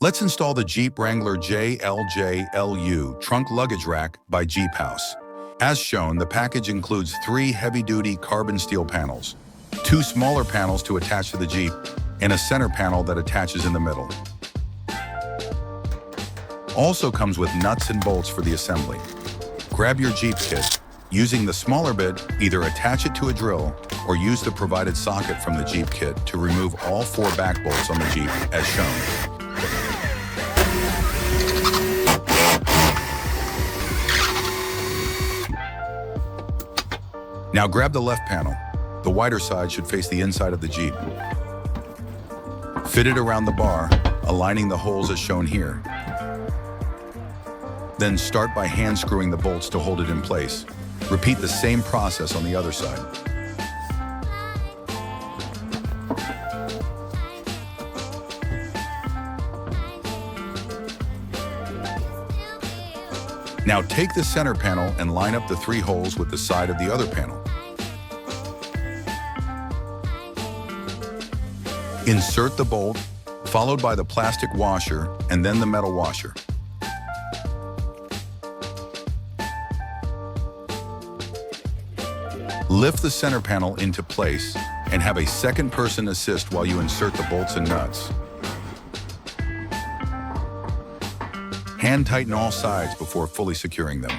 Let's install the Jeep Wrangler JLU Trunk Luggage Rack by JeepHouse. As shown, the package includes 3 heavy-duty carbon steel panels, 2 smaller panels to attach to the Jeep, and a center panel that attaches in the middle. Also comes with nuts and bolts for the assembly. Grab your Jeep kit. Using the smaller bit, either attach it to a drill or use the provided socket from the Jeep kit to remove all 4 back bolts on the Jeep as shown. Now grab the left panel. The wider side should face the inside of the Jeep. Fit it around the bar, aligning the holes as shown here. Then start by hand screwing the bolts to hold it in place. Repeat the same process on the other side. Now take the center panel and line up the 3 holes with the side of the other panel. Insert the bolt, followed by the plastic washer and then the metal washer. Lift the center panel into place and have a second person assist while you insert the bolts and nuts. Hand tighten all sides before fully securing them.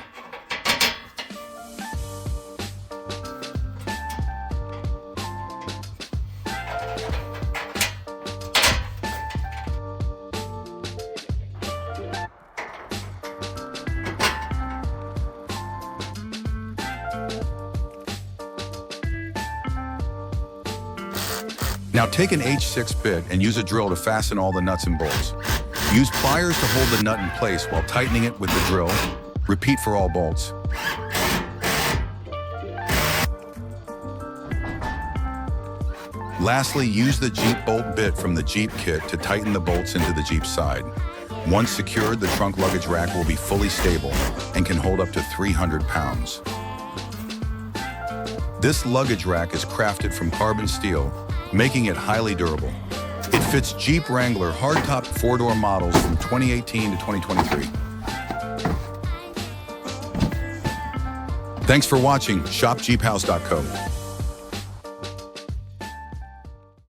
Now take an H6 bit and use a drill to fasten all the nuts and bolts. Use pliers to hold the nut in place while tightening it with the drill. Repeat for all bolts. Lastly, use the Jeep bolt bit from the Jeep kit to tighten the bolts into the Jeep side. Once secured, the trunk luggage rack will be fully stable and can hold up to 300 pounds. This luggage rack is crafted from carbon steel, making it highly durable. It fits Jeep Wrangler hardtop 4-door models from 2018 to 2023. Thanks for watching. Shop JeepHouse.co.